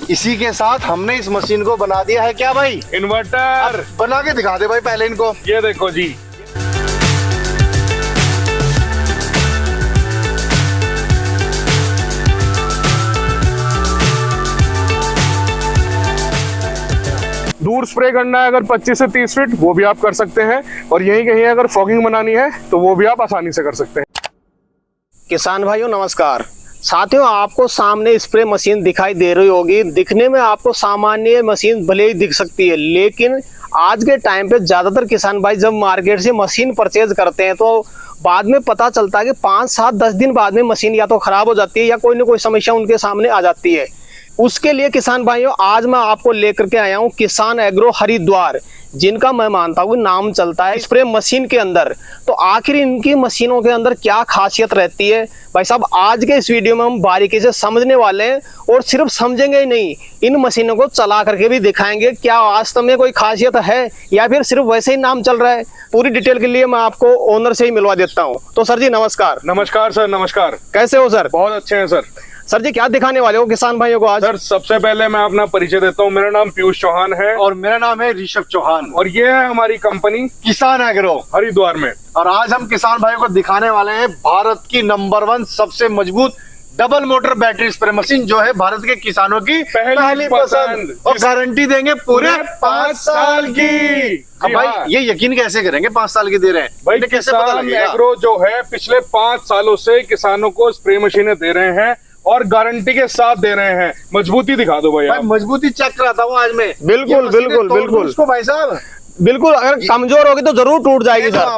इसी के साथ हमने इस मशीन को बना दिया है क्या भाई, इन्वर्टर। बना के दिखा दे भाई पहले इनको। ये देखो जी, दूर स्प्रे करना है अगर 25 से 30 फीट वो भी आप कर सकते हैं, और यहीं कहीं अगर फॉगिंग बनानी है तो वो भी आप आसानी से कर सकते हैं। किसान भाइयों नमस्कार। साथियों, आपको सामने स्प्रे मशीन दिखाई दे रही होगी। दिखने में आपको सामान्य मशीन भले ही दिख सकती है, लेकिन आज के टाइम पे ज़्यादातर किसान भाई जब मार्केट से मशीन परचेज करते हैं तो बाद में पता चलता है कि 5, 7, 10 दिन बाद में मशीन या तो ख़राब हो जाती है या कोई ना कोई समस्या उनके सामने आ जाती है। उसके लिए किसान भाइयों आज मैं आपको लेकर के आया हूँ किसान एग्रो हरिद्वार, जिनका मैं मानता हूँ नाम चलता है स्प्रे मशीन के अंदर। तो आखिर इनकी मशीनों के अंदर क्या खासियत रहती है भाई साहब, आज के इस वीडियो में हम बारीकी से समझने वाले हैं। और सिर्फ समझेंगे ही नहीं, इन मशीनों को चला करके भी दिखाएंगे क्या वास्तव में कोई खासियत है या फिर सिर्फ वैसे ही नाम चल रहा है। पूरी डिटेल के लिए मैं आपको ओनर से ही मिलवा देता हूँ। तो सर जी नमस्कार। नमस्कार सर, नमस्कार। कैसे हो सर? बहुत अच्छे हैं सर। सर जी क्या दिखाने वाले हो किसान भाइयों को आज? सर सबसे पहले मैं अपना परिचय देता हूँ। मेरा नाम पीयूष चौहान है और मेरा नाम है ऋषभ चौहान, और ये है हमारी कंपनी किसान एग्रो हरिद्वार में। और आज हम किसान भाइयों को दिखाने वाले हैं भारत की नंबर 1 सबसे मजबूत double motor battery spray machine, जो है भारत के किसानों की पहली पसंद, और गारंटी देंगे पूरे 5 साल की। अब भाई ये यकीन कैसे करेंगे 5 साल की दे रहे हैं भाई? कैसे पता किसान लगेगा? एग्रो जो है पिछले 5 सालों से किसानों को स्प्रे मशीनें दे रहे हैं और गारंटी के साथ दे रहे हैं। मजबूती दिखा दो भाई। मजबूती चेक कराता हूँ आज मैं। बिल्कुल बिल्कुल बिल्कुल उसको भाई साहब बिल्कुल, अगर कमजोर होगी तो जरूर टूट जाएगी सर।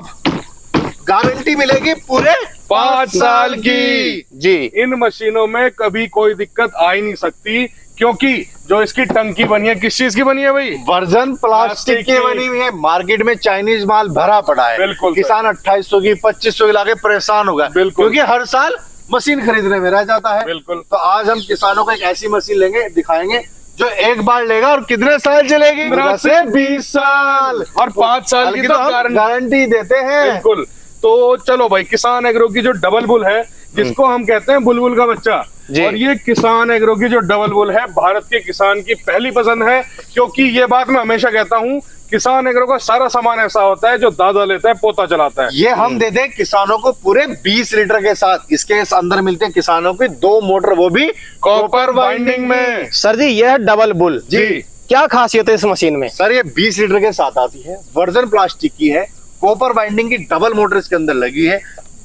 गारंटी मिलेगी पूरे 5 साल की जी। इन मशीनों में कभी कोई दिक्कत आ ही नहीं सकती, क्योंकि जो इसकी टंकी बनी है किस चीज की बनी है भाई? वर्जन प्लास्टिक की बनी हुई है। मार्केट में चाइनीज माल भरा पड़ा है। बिल्कुल किसान 2800 की 2500 की लाके परेशान होगा, क्योंकि हर साल मशीन खरीदने में रह जाता है। बिल्कुल। तो आज हम किसानों को एक ऐसी मशीन लेंगे, दिखाएंगे जो एक बार लेगा और कितने साल चलेगी? 15 से 20 साल, और 5 साल की तो गारंटी देते हैं। बिल्कुल। तो चलो भाई, किसान एग्रो की जो डबल बुल है, जिसको हम कहते हैं बुलबुल का बच्चा, और ये किसान एग्रो की जो डबल बुल है भारत के किसान की पहली पसंद है। क्योंकि ये बात मैं हमेशा कहता हूँ, किसान एग्रो का सारा सामान ऐसा होता है जो दादा लेता है पोता चलाता है। ये हम देते हैं किसानों को पूरे 20 लीटर के साथ। इसके अंदर मिलते हैं किसानों की 2 मोटर, वो भी कॉपर बाइंडिंग में। सर जी यह है डबल बुल जी। क्या खासियत है इस मशीन में? सर ये 20 लीटर के साथ आती है, वर्जन प्लास्टिक की है, कॉपर बाइंडिंग की डबल मोटर इसके अंदर लगी है,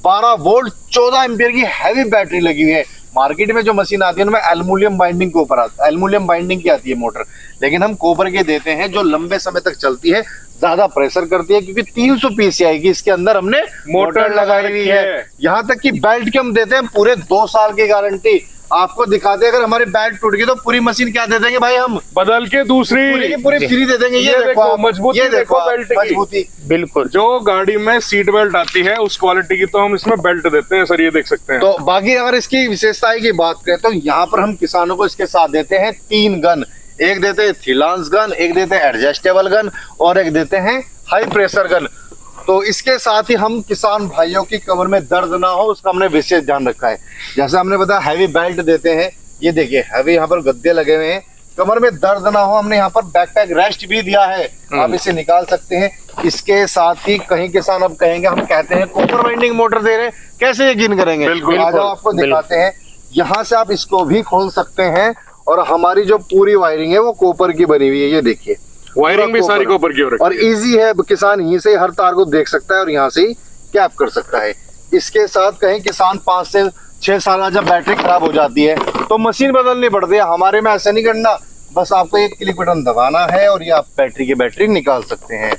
12 वोल्ट 14 एम्पियर की हैवी बैटरी लगी हुई है। मार्केट में जो मशीन आती है उनमें एल्युमिनियम बाइंडिंग के ऊपर आता है, एल्युमिनियम बाइंडिंग की आती है मोटर, लेकिन हम कॉपर के देते हैं जो लंबे समय तक चलती है, ज्यादा प्रेशर करती है, क्योंकि 300 PSI की इसके अंदर हमने मोटर लगाई हुई है। यहाँ तक कि बेल्ट की हम देते हैं पूरे 2 साल की गारंटी। आपको दिखाते हैं, अगर हमारी बेल्ट टूट गई तो पूरी मशीन क्या दे देंगे भाई, हम बदल के दूसरी पूरी फ्री दे देंगे। ये देखो मजबूती, ये देखो बेल्ट की मजबूती। बिल्कुल। जो गाड़ी में सीट बेल्ट आती है उस क्वालिटी की तो हम इसमें बेल्ट देते हैं सर, ये देख सकते हैं। तो बाकी अगर इसकी विशेषताएं की बात करें तो यहाँ पर हम किसानों को इसके साथ देते हैं 3 गन। एक देते हैं थिलांस गन, एक देते हैं एडजस्टेबल गन, और एक देते हैं हाई प्रेशर गन। तो इसके साथ ही हम किसान भाइयों की कमर में दर्द ना हो उसका हमने विशेष ध्यान रखा है। जैसे हमने बताया हैवी बेल्ट देते हैं, ये देखिए हैवी यहाँ पर गद्दे लगे हुए हैं, कमर में दर्द ना हो हमने यहाँ पर बैकपैक रेस्ट भी दिया है, आप इसे निकाल सकते हैं। इसके साथ ही कहीं किसान अब कहेंगे हम कहते हैं कॉपर बाइंडिंग मोटर दे रहे हैं, कैसे यकीन करेंगे? आज आपको दिखाते हैं। यहाँ से आप इसको भी खोल सकते हैं, और हमारी जो पूरी वायरिंग है वो कॉपर की बनी हुई है, ये देखिए वायरिंग भी सारी कॉपर की हो रखी है। और इजी है, किसान यहीं से हर तार को देख सकता है और यहाँ से ही कैप कर सकता है। इसके साथ कहीं किसान 5 से 6 साल जब बैटरी खराब हो जाती है तो मशीन बदलनी पड़ती है, हमारे में ऐसा नहीं करना, बस आपको एक क्लिक बटन दबाना है और ये आप बैटरी निकाल सकते हैं।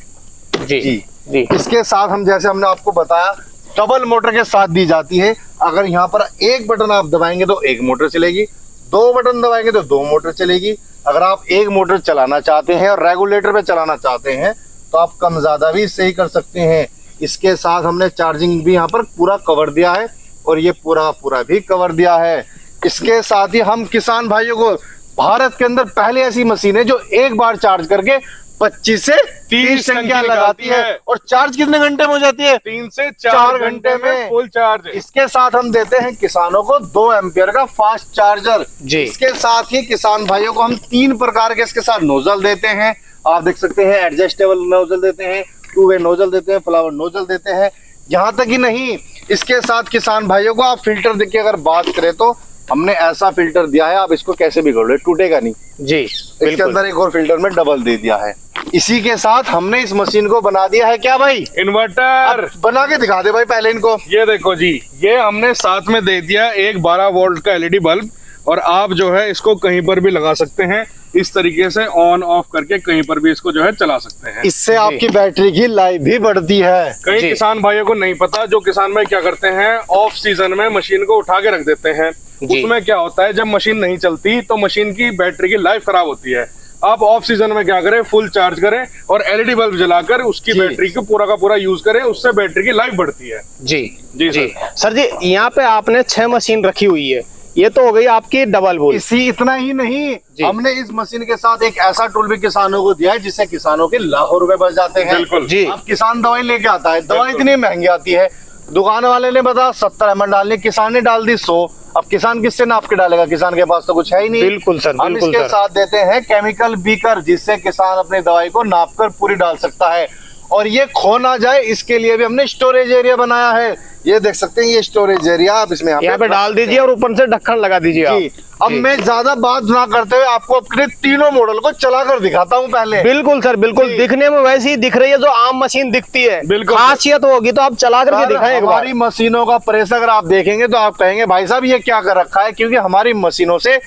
जी जी। इसके साथ हम जैसे हमने आपको बताया डबल मोटर के साथ दी जाती है। अगर यहाँ पर एक बटन आप दबाएंगे तो 1 मोटर चलेगी, 2 बटन दबाएंगे तो 2 मोटर चलेगी। अगर आप 1 मोटर चलाना चाहते हैं और रेगुलेटर पे चलाना चाहते हैं तो आप कम ज्यादा भी सही कर सकते हैं। इसके साथ हमने चार्जिंग भी यहाँ पर पूरा कवर दिया है, और ये पूरा भी कवर दिया है। इसके साथ ही हम किसान भाइयों को भारत के अंदर पहले ऐसी मशीन है जो एक बार चार्ज करके 25 से 30 टंकियां लगाती है। और चार्ज कितने घंटे में हो जाती है? 3 से 4 घंटे में फुल चार्ज। इसके साथ हम देते हैं किसानों को 2 एम्पियर का फास्ट चार्जर जी। इसके साथ ही किसान भाइयों को हम 3 प्रकार के इसके साथ नोजल देते हैं। आप देख सकते हैं एडजस्टेबल नोजल देते हैं, 2 वे नोजल देते हैं, फ्लावर नोजल देते हैं। यहाँ तक ही नहीं, इसके साथ किसान भाइयों को आप फिल्टर देखिए, अगर बात करें तो हमने ऐसा फिल्टर दिया है, आप इसको कैसे भी कर लो टूटेगा नहीं जी। इसके अंदर एक और फिल्टर में डबल दे दिया है। इसी के साथ हमने इस मशीन को बना दिया है क्या भाई? इन्वर्टर। बना के दिखा दे भाई पहले इनको। ये देखो जी, ये हमने साथ में दे दिया एक 12 वोल्ट का एलईडी बल्ब, और आप जो है इसको कहीं पर भी लगा सकते हैं। इस तरीके से ऑन ऑफ करके कहीं पर भी इसको जो है चला सकते हैं। इससे आपकी बैटरी की लाइफ भी बढ़ती है। कई किसान भाइयों को नहीं पता, जो किसान भाई क्या करते हैं ऑफ सीजन में मशीन को उठा के रख देते हैं। उसमें क्या होता है, जब मशीन नहीं चलती तो मशीन की बैटरी की लाइफ खराब होती है। आप ऑफ सीजन में क्या करें, फुल चार्ज करें और एलईडी बल्ब जलाकर उसकी बैटरी को पूरा का पूरा यूज करें, उससे बैटरी की लाइफ बढ़ती है। जी जी जी सर जी, यहाँ पे आपने 6 मशीन रखी हुई है, ये तो हो गई आपकी डबल बुल। इसी इतना ही नहीं, हमने इस मशीन के साथ एक ऐसा टूल भी किसानों को दिया है जिससे किसानों के लाखों रुपए बच जाते हैं। बिल्कुल जी। अब किसान दवाई लेके आता है, दवाई इतनी महंगी आती है, दुकान वाले ने बताया 70 ml डालनी, किसान ने डाल दी 100। अब किसान किससे नाप के डालेगा, किसान के पास तो कुछ है ही नहीं। बिल्कुल सर, हम बिल्कुल इसके सर। साथ देते हैं केमिकल बीकर, जिससे किसान अपनी दवाई को नाप कर पूरी डाल सकता है। और ये खो ना जाए इसके लिए भी हमने स्टोरेज एरिया बनाया है। ये देख सकते हैं, ये स्टोरेज एरिया, आप इसमें यहाँ पे डाल दीजिए और ऊपर से ढक्कन लगा दीजिए आप। अब मैं ज्यादा बात ना करते हुए आपको अपने तीनों मॉडल को चला कर दिखाता हूँ पहले। बिल्कुल सर, बिल्कुल दिखने में वैसी ही दिख रही है जो आम मशीन दिखती है। बिल्कुल। खासियत होगी तो आप चला करके दिखाएं एक बार। हमारी मशीनों का प्रेशर अगर आप देखेंगे तो आप कहेंगे भाई साहब ये क्या कर रखा है, क्योंकि हमारी मशीनों से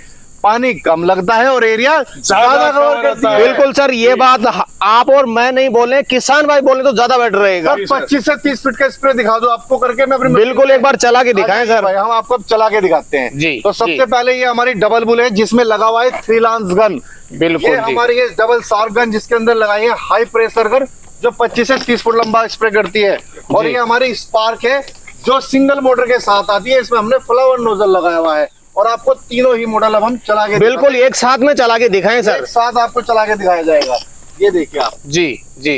पानी कम लगता है और एरिया ज्यादा कवर करती है। बिल्कुल सर, ये बात आप और मैं नहीं बोले, किसान भाई बोले तो ज्यादा बेटर रहेगा। 25 से 30 फीट का स्प्रे दिखा दो आपको करके, मैं अपनी बिल्कुल एक बार चला के दिखाएं सर। भाई हम आपको चला के दिखाते हैं जी, तो सबसे जी। पहले ये हमारी डबल बुल है जिसमें लगा हुआ है 3 लांस गन। बिल्कुल ये जी। हमारी ये डबल शार्प गन जिसके अंदर लगाई है हाई प्रेशर गन, जो 25 से 30 फुट लंबा स्प्रे करती है। और ये हमारी स्पार्क है जो सिंगल मोटर के साथ आती है, इसमें हमने फ्लावर नोजल लगाया हुआ है। और आपको तीनों ही मॉडल अब हम चला के बिल्कुल एक साथ में चला के दिखाएं सर। एक साथ आपको चला के दिखाया जाएगा। ये देखिए आप। जी जी।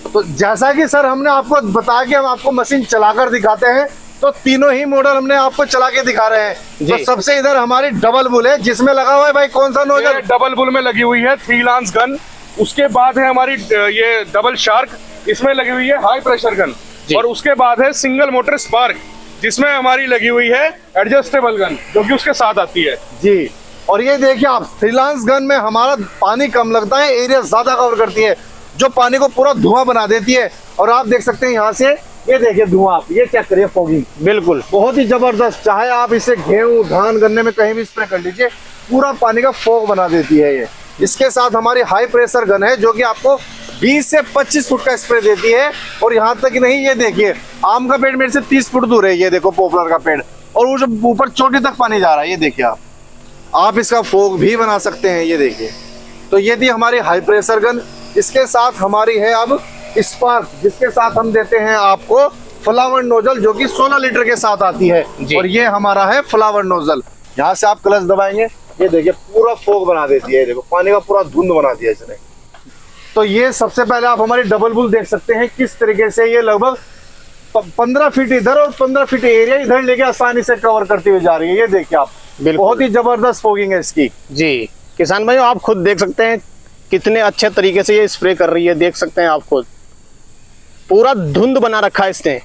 तो जैसा कि सर हमने आपको बताया कि हम आपको मशीन चलाकर दिखाते हैं, तो तीनों ही मॉडल हमने आपको चला के दिखा रहे हैं। तो सबसे इधर हमारी डबल बुल है जिसमें लगा हुआ है भाई कौन सा नोजल? डबल बुल में लगी हुई है 3 लांस गन। उसके बाद है हमारी ये डबल शार्क, इसमें लगी हुई है हाई प्रेशर गन। और उसके बाद है सिंगल मोटर स्पार्क, जिसमें हमारी लगी हुई है एडजस्टेबल गन, जो कि उसके साथ आती है। जी। और ये देखिए आप, 3 लांस गन में हमारा पानी कम लगता है, एरिया ज्यादा कवर करती है, जो पानी को पूरा धुआं बना देती है। और आप देख सकते हैं यहाँ से, ये देखिए धुआं, आप ये चेक करिए फॉगिंग, बिल्कुल बहुत ही जबरदस्त। चाहे आप इसे गेहूं धान गन्ने में कहीं भी स्प्रे कर लीजिए, पूरा पानी का फॉग बना देती है ये। इसके साथ हमारी हाई प्रेशर गन है जो कि आपको 20 से 25 फुट का स्प्रे देती है। और यहाँ तक नहीं, ये देखिए आम का पेड़ मेरे से 30 फुट दूर है, ये देखो पॉपुलर का पेड़, और वो जो ऊपर चोटी तक पानी जा रहा है, ये देखिए आप इसका फोग भी बना सकते हैं। ये देखिए, तो ये थी हमारी हाई प्रेशर गन। इसके साथ हमारी है अब स्पार्क, जिसके साथ हम देते हैं आपको फ्लावर नोजल, जो कि 16 लीटर के साथ आती है। और ये हमारा है फ्लावर नोजल। यहाँ से आप क्लच दबाएंगे, ये देखिए पूरा फोग बना देती है, देखो पानी का पूरा धुंध बना दिया इसने। तो ये सबसे पहले आप हमारी डबल बुल देख सकते हैं किस तरीके से ये लगभग 15 फीट इधर और 15 फीट एरिया इधर लेके आसानी से कवर करती हुई जा रही है। ये देखिए आप, बहुत ही जबरदस्त फोगिंग है इसकी। जी किसान भाई, आप खुद देख सकते हैं कितने अच्छे तरीके से ये स्प्रे कर रही है, देख सकते हैं आप खुद, पूरा धुंध बना रखा है इसने।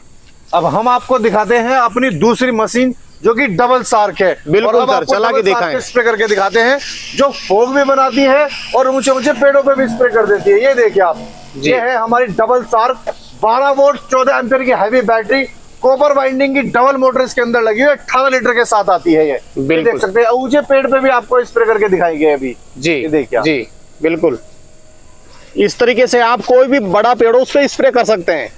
अब हम आपको दिखाते हैं अपनी दूसरी मशीन जो कि डबल शार्क है। बिल्कुल सर, चला के दिखाएं। स्प्रे करके दिखाते हैं, जो फोग भी बनाती है और ऊंचे ऊंचे पेड़ों पे भी स्प्रे कर देती है। ये देखिए आप, ये है हमारी डबल शार्क, 12 वोल्ट 14 एम्पियर की हैवी बैटरी, कॉपर वाइंडिंग की डबल मोटर इसके अंदर लगी हुई है, 18 लीटर के साथ आती है। ये देख सकते हैं, ऊंचे पेड़ पे भी आपको स्प्रे करके दिखाएंगे अभी। जी देखिए जी, बिल्कुल इस तरीके से आप कोई भी बड़ा पेड़ उस पर स्प्रे कर सकते हैं।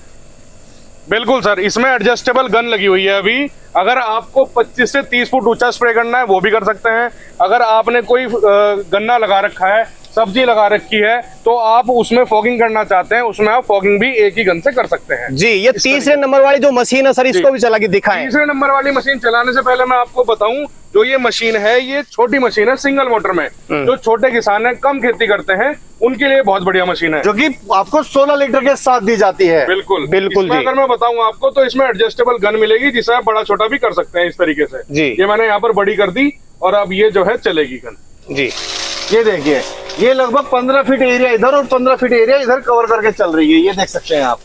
बिल्कुल सर, इसमें एडजस्टेबल गन लगी हुई है अभी। अगर आपको 25 से 30 फुट ऊंचा स्प्रे करना है वो भी कर सकते हैं। अगर आपने कोई गन्ना लगा रखा है सब्जी लगा रखी है, तो आप उसमें फॉगिंग करना चाहते हैं, उसमें आप फॉगिंग भी एक ही गन से कर सकते हैं जी। ये तीसरे नंबर वाली जो मशीन है सर, इसको भी चला के दिखाएं। तीसरे नंबर वाली मशीन चलाने से पहले मैं आपको बताऊं, जो ये मशीन है ये छोटी मशीन है, सिंगल मोटर में। जो छोटे किसान है, कम खेती करते हैं, उनके लिए बहुत बढ़िया मशीन है, जो कि आपको 16 लीटर के साथ दी जाती है। बिल्कुल बिल्कुल इसमें जी। अगर मैं बताऊं आपको, तो इसमें एडजस्टेबल गन मिलेगी, जिसे आप बड़ा छोटा भी कर सकते हैं इस तरीके से जी। ये मैंने यहाँ पर बड़ी कर दी, और अब ये जो है चलेगी गन जी। ये देखिए, ये लगभग 15 फीट एरिया इधर और 15 फीट एरिया इधर कवर करके चल रही है, ये देख सकते हैं आप।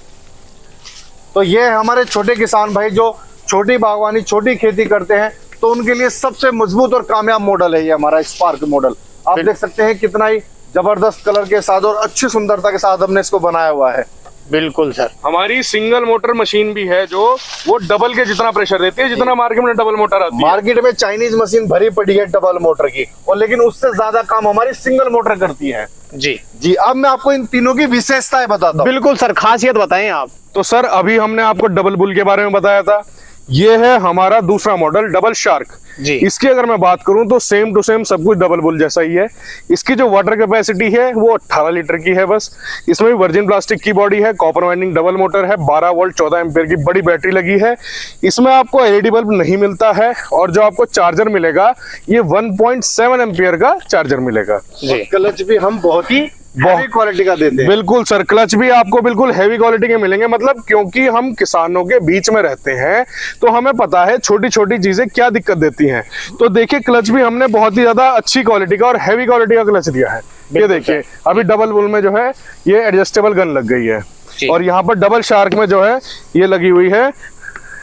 तो ये हमारे छोटे किसान भाई जो छोटी बागवानी, छोटी खेती करते हैं, तो उनके लिए सबसे मजबूत और कामयाब मॉडल है ये हमारा स्पार्क मॉडल। आप देख सकते हैं कितना ही जबरदस्त कलर के साथ और अच्छी सुंदरता के साथ हमने इसको बनाया हुआ है। बिल्कुल सर। हमारी सिंगल मोटर मशीन भी है, जो वो डबल के जितना प्रेशर देती है, जितना मार्केट में डबल मोटर आती है। मार्केट में चाइनीज मशीन भरी पड़ी है डबल मोटर की, और लेकिन उससे ज्यादा काम हमारी सिंगल मोटर करती है। जी जी, अब मैं आपको इन तीनों की विशेषताएं बताता हूँ। बिल्कुल सर, खासियत बताएं आप। तो सर अभी हमने आपको डबल बुल के बारे में बताया था, ये है हमारा दूसरा मॉडल डबल शार्क जी। इसकी अगर मैं बात करूं तो सेम टू सेम सब कुछ डबल बुल जैसा ही है। इसकी जो वाटर कैपेसिटी है वो 18 लीटर की है बस। इसमें भी वर्जिन प्लास्टिक की बॉडी है, कॉपर वाइंडिंग डबल मोटर है, 12 वोल्ट 14 एम्पियर की बड़ी बैटरी लगी है। इसमें आपको एलईडी बल्ब नहीं मिलता है, और जो आपको चार्जर मिलेगा ये 1.7 एम्पियर का चार्जर मिलेगा जी। क्लच भी हम बहुत ही क्वालिटी का देते हैं। बिल्कुल सर, क्लच भी आपको बिल्कुल हैवी क्वालिटी के मिलेंगे, मतलब क्योंकि हम किसानों के बीच में रहते हैं तो हमें पता है छोटी छोटी चीजें क्या दिक्कत देती हैं। तो देखिए क्लच भी हमने बहुत ही ज्यादा अच्छी क्वालिटी का और हैवी क्वालिटी का क्लच दिया है। ये देखिए अभी डबल बुल में जो है ये एडजस्टेबल गन लग गई है, और यहाँ पर डबल शार्क में जो है ये लगी हुई है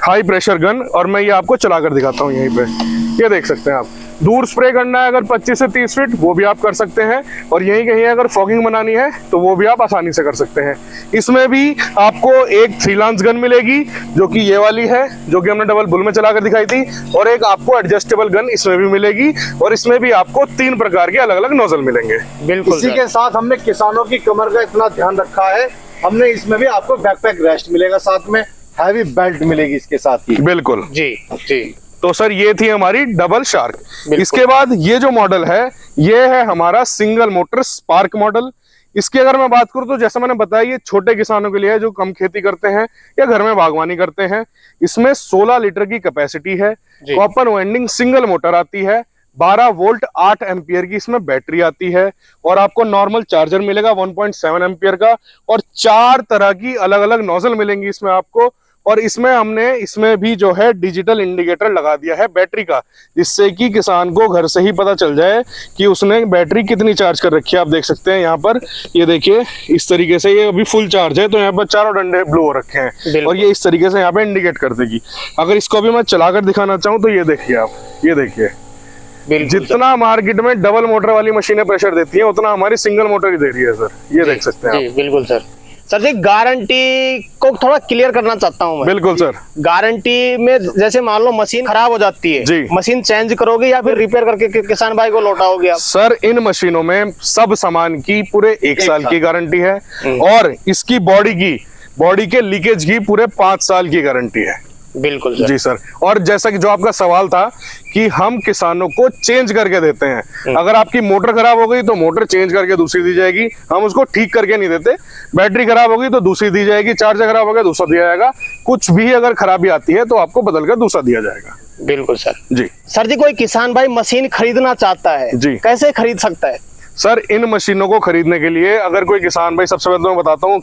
हाई प्रेशर गन, और मैं ये आपको चलाकर दिखाता हूँ। यहीं पे ये देख सकते हैं आप, दूर स्प्रे करना है अगर 25 से 30 फीट वो भी आप कर सकते हैं, और यहीं कहीं अगर फॉगिंग बनानी है तो वो भी आप आसानी से कर सकते हैं। इसमें भी आपको एक 3 लांस गन मिलेगी, जो कि ये वाली है, जो कि हमने डबल बुल में चलाकर दिखाई थी, और एक आपको एडजस्टेबल गन इसमें भी मिलेगी, और इसमें भी आपको 3 प्रकार के अलग अलग नोजल मिलेंगे। बिल्कुल। इसी के साथ हमने किसानों की कमर का इतना ध्यान रखा है, हमने इसमें भी आपको बैकपैक रेस्ट मिलेगा, साथ में हैवी बेल्ट मिलेगी इसके साथ ही। बिल्कुल जी जी। तो सर ये थी हमारी डबल शार्क। इसके बाद ये जो मॉडल है ये है हमारा सिंगल मोटर स्पार्क मॉडल। इसकी अगर मैं बात करूं तो जैसा मैंने बताया ये छोटे किसानों के लिए है जो कम खेती करते हैं या घर में बागवानी करते हैं। इसमें 16 लीटर की कैपेसिटी है, कॉपर वाइंडिंग सिंगल मोटर आती है, 12 वोल्ट 8 एम्पियर की इसमें बैटरी आती है, और आपको नॉर्मल चार्जर मिलेगा 1.7 एम्पियर का, और 4 तरह की अलग अलग नोजल मिलेंगी इसमें आपको। और इसमें भी जो है डिजिटल इंडिकेटर लगा दिया है बैटरी का, जिससे कि किसान को घर से ही पता चल जाए कि उसने बैटरी कितनी चार्ज कर रखी है। आप देख सकते हैं यहाँ पर, ये देखिए इस तरीके से ये अभी फुल चार्ज है, तो यहाँ पर चारों डंडे ब्लो हो रखे हैं, और ये इस तरीके से यहाँ पे इंडिकेट कर देगी। अगर इसको अभी मैं चलाकर दिखाना चाहूँ तो ये देखिए आप, ये देखिए जितना मार्केट में डबल मोटर वाली मशीनें प्रेशर देती हैं उतना हमारी सिंगल मोटर ही दे रही है सर। ये देख सकते हैं आप। बिल्कुल सर। सर जी गारंटी को थोड़ा क्लियर करना चाहता हूँ मैं। बिल्कुल सर। गारंटी में जैसे मान लो मशीन खराब हो जाती है जी, मशीन चेंज करोगे या फिर रिपेयर करके किसान भाई को लौटाओगे आप? सर इन मशीनों में सब सामान की पूरे 1 साल की गारंटी है, और इसकी बॉडी के लीकेज की पूरे 5 साल की गारंटी है। बिल्कुल सर। जी सर। और जैसा कि जो आपका सवाल था कि हम किसानों को चेंज करके देते हैं, अगर आपकी मोटर खराब हो गई तो मोटर चेंज करके दूसरी दी जाएगी, हम उसको ठीक करके नहीं देते। बैटरी खराब हो गई तो दूसरी दी जाएगी, चार्जर खराब हो गया दूसरा दिया जाएगा, कुछ भी अगर खराबी आती है तो आपको बदल कर दूसरा दिया जाएगा। बिल्कुल सर। जी सर जी कोई किसान भाई मशीन खरीदना चाहता है जी, कैसे खरीद सकता है? सर इन मशीनों को खरीदने के लिए अगर कोई किसान भाई, सबसे पहले तो मैं बताता हूँ,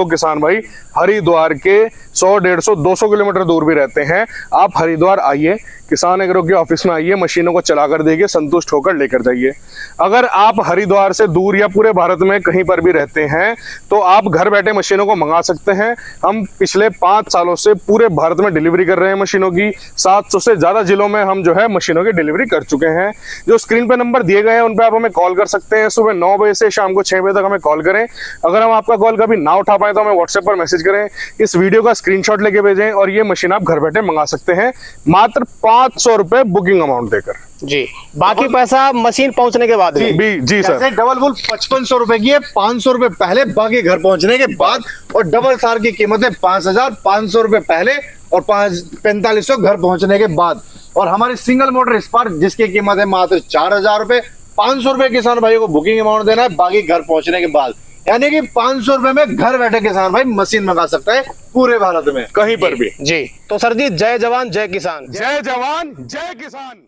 किसान भाई हरिद्वार के 100, 150, 200 किलोमीटर दूर भी रहते हैं, आप हरिद्वार आइए, किसान एग्रो के ऑफिस में आइए, मशीनों को चलाकर देखिए, संतुष्ट होकर लेकर जाइए। अगर आप हरिद्वार से दूर या पूरे भारत में कहीं पर भी रहते हैं तो आप घर बैठे मशीनों को मंगा सकते हैं। हम पिछले 5 सालों से पूरे भारत में डिलीवरी कर रहे हैं मशीनों की। 700 से ज्यादा जिलों में हम जो है मशीनों की डिलीवरी कर चुके हैं। जो स्क्रीन पे नंबर दिए गए हैं उन पे आप हमें कॉल कर सकते हैं। सुबह 9 बजे से शाम को 6 बजे तक हमें कॉल करें। अगर हम आपका कॉल कभी ना उठा पाए तो हमें व्हाट्सएप पर मैसेज करें, इस वीडियो का स्क्रीनशॉट लेके भेजें, और ये मशीन आप घर बैठे मंगा सकते हैं मात्र 500 रुपए बुकिंग अमाउंट देकर। जी, बाकी पैसा मशीन पहुंचने के बाद। जी सर। डबल बुल 5500 रुपए की है, 500 रुपए पहले, बाकी घर पहुंचने के बाद। और डबल सार की कीमत है 5500 रुपए पहले और 4500 घर पहुंचने के बाद। और हमारी सिंगल मोटर स्पार्क जिसकी कीमत है मात्र 4000 रुपए, 500 रुपए किसान भाई को बुकिंग अमाउंट देना है, बाकी घर पहुंचने के बाद। यानी कि 500 रुपए में घर बैठे किसान भाई मशीन मंगा सकता है पूरे भारत में कहीं पर भी। जी तो सर जी, जय जवान जय किसान। जय जवान जय किसान।